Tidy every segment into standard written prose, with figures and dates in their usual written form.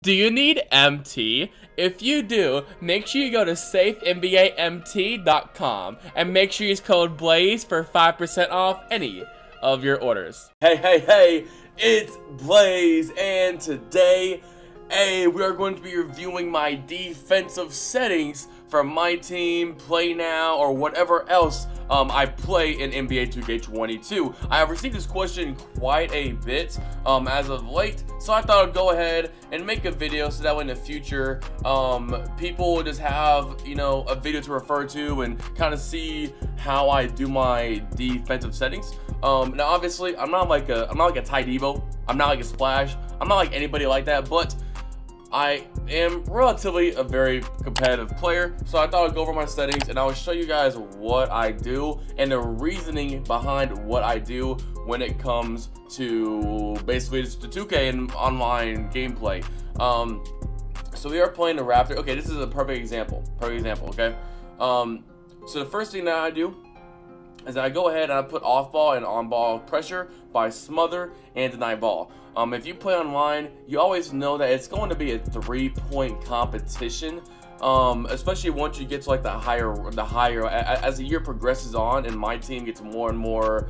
Do you need MT? If you do, make sure you go to safenbamt.com and make sure you use code BLAZE for 5% off any of your orders. Hey, it's Blaze, and today, we are going to be reviewing my defensive settings for my team, Play Now, or whatever else I play in NBA 2K22. I have received this question quite a bit as of late, so I thought I'd go ahead and make a video so that way in the future people just have, you know, a video to refer to and kind of see how I do my defensive settings. Now obviously I'm not like a Ty Devo, I'm not like a Splash, I'm not like anybody like that, but I am relatively a very competitive player, so I thought I'd go over my settings and I will show you guys what I do and the reasoning behind what I do when it comes to basically just the 2K and online gameplay. So we are playing the Raptor. Okay, this is a perfect example, okay? So the first thing that I do is I go ahead and I put off ball and on ball pressure by smother and deny ball. If you play online, you always know that it's going to be a 3-point competition, especially once you get to like the higher as the year progresses on and my team gets more and more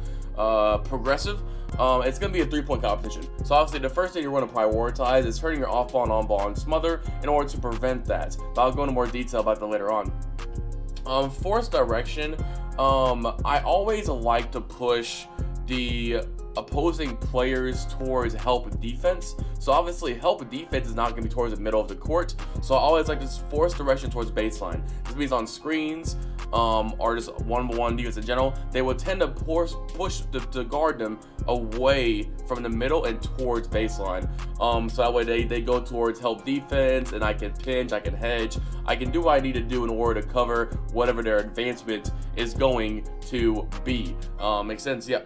progressive. It's going to be a 3-point competition. So obviously the first thing you want to prioritize is turning your off ball and on ball and smother in order to prevent that. But I'll go into more detail about that later on. Force direction, I always like to push the opposing players towards help defense. So obviously help defense is not going to be towards the middle of the court, so I always like to force direction towards baseline. This means on screens or just one-on-one defense in general, they will tend to push to guard them away from the middle and towards baseline. So that way they go towards help defense, and I can pinch, I can hedge, I can do what I need to do in order to cover whatever their advancement is going to be. Makes sense? Yeah.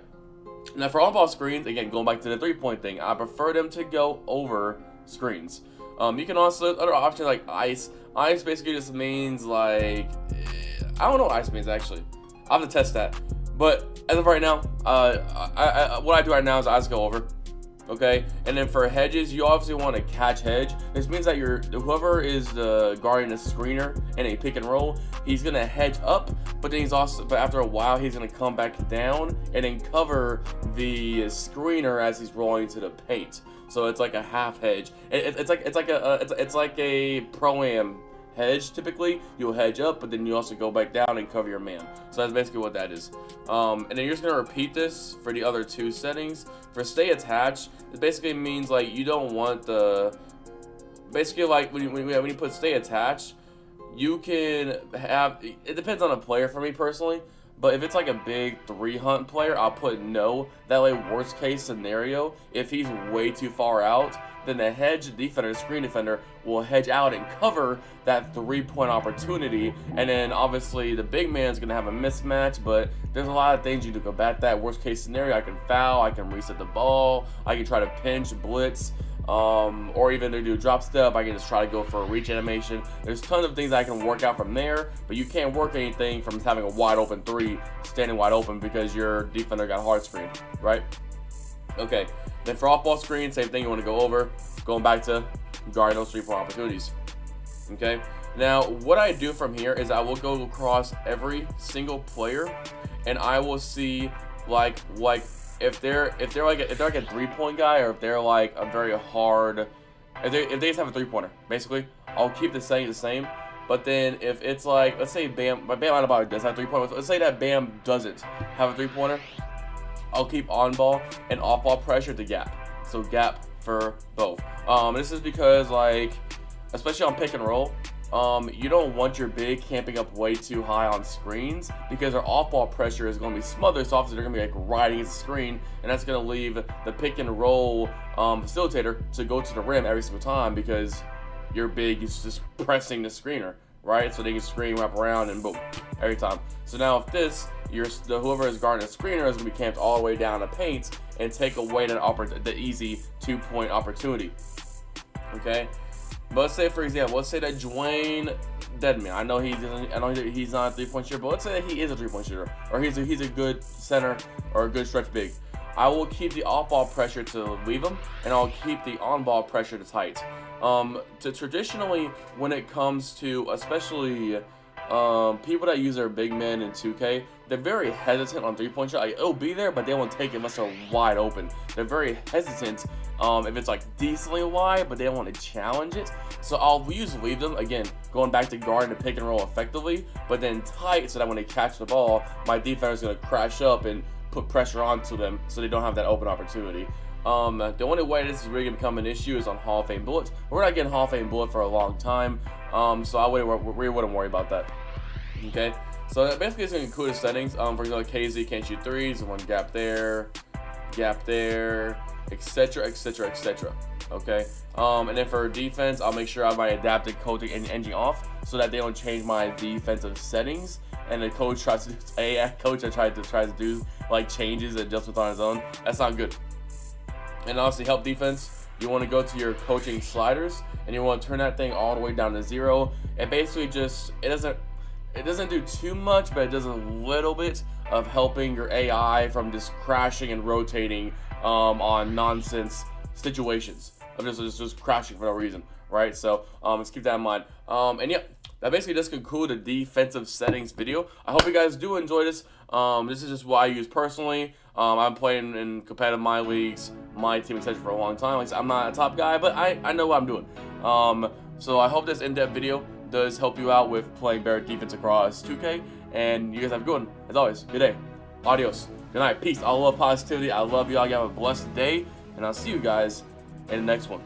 Now for on-ball screens, again, going back to the 3-point thing, I prefer them to go over screens. You can also, other options like ice. Ice basically just means like, I don't know what ice means actually. I'll have to test that. But as of right now, what I do right now is I just go over. Okay, and then for hedges, you obviously want to catch hedge. This means that whoever is guarding the screener in a pick and roll, he's gonna hedge up, but then but after a while, he's gonna come back down and then cover the screener as he's rolling to the paint. So it's like a half hedge. It's like a pro-am hedge. Typically you'll hedge up, but then you also go back down and cover your man. So that's basically what that is. And then you're just gonna repeat this for the other two settings. For stay attached, it basically means like you don't want the, basically like when you put stay attached, you can have, it depends on the player for me personally, but if it's like a big 3-hunt player, I'll put no. That way, worst case scenario, if he's way too far out, then the hedge defender, screen defender, will hedge out and cover that 3-point opportunity. And then obviously the big man's gonna have a mismatch, but there's a lot of things you do to combat that. Worst case scenario, I can foul, I can reset the ball, I can try to pinch, blitz, or even to do a drop step, I can just try to go for a reach animation. There's tons of things I can work out from there, but you can't work anything from having a wide open 3, standing wide open because your defender got hard screen, right? Okay, then for off ball screen, same thing, you want to go over, going back to guarding those 3-point opportunities. Okay, now what I do from here is I will go across every single player and I will see like if they're like a 3-point guy, or if they're like a very hard, if they just have a 3-pointer, basically I'll keep the setting the same. But then if it's like, let's say Bam Adebayo does have 3-pointers, let's say that Bam doesn't have a 3-pointer, I'll keep on ball and off ball pressure to gap. So gap for both. This is because, like, especially on pick and roll, you don't want your big camping up way too high on screens because their off ball pressure is going to be smothered. So obviously they're going to be like riding the screen, and that's going to leave the pick and roll facilitator to go to the rim every single time because your big is just pressing the screener, right? So they can screen, wrap around, and boom, every time. So now if this, whoever is guarding the screener is going to be camped all the way down the paint and take away the easy 2-point opportunity. Okay, but let's say, for example, let's say that Dwayne Deadman, I know he's not a 3-point shooter, but let's say that he is a 3-point shooter, or he's a good center or a good stretch big. I will keep the off-ball pressure to leave him, and I'll keep the on-ball pressure to tight. Traditionally, when it comes to especially people that use their big men in 2K, they're very hesitant on three-point shot. Like, it'll be there, but they won't take it unless they're wide open. They're very hesitant if it's like decently wide, but they don't want to challenge it. So I'll usually leave them, again, going back to guard and pick and roll effectively, but then tight so that when they catch the ball, my defense is going to crash up and put pressure onto them so they don't have that open opportunity. The only way this is really going to become an issue is on Hall of Fame bullets. We're not getting Hall of Fame bullet for a long time, so I really wouldn't worry about that. Okay, so basically it's going to include the settings. For example, KZ can't shoot threes, one gap there, etc, etc, etc. Okay, and then for defense, I'll make sure I have my adaptive coaching and engine off so that they don't change my defensive settings. And the coach tries to tries to do like changes and adjustments on his own. That's not good. And honestly, help defense, you want to go to your coaching sliders and you want to turn that thing all the way down to 0. And basically just it doesn't do too much, but it does a little bit of helping your AI from just crashing and rotating on nonsense situations of just crashing for no reason, right? So let's keep that in mind. And yeah, that basically does conclude the defensive settings video. I hope you guys do enjoy this. This is just what I use personally. I'm playing in competitive my leagues, my team, etc. for a long time. Like I said, I'm not a top guy, but I know what I'm doing. So I hope this in-depth video does help you out with playing better defense across 2K. And you guys have a good one. As always, good day. Adios. Good night. Peace. I love positivity. I love y'all. You have a blessed day. And I'll see you guys in the next one.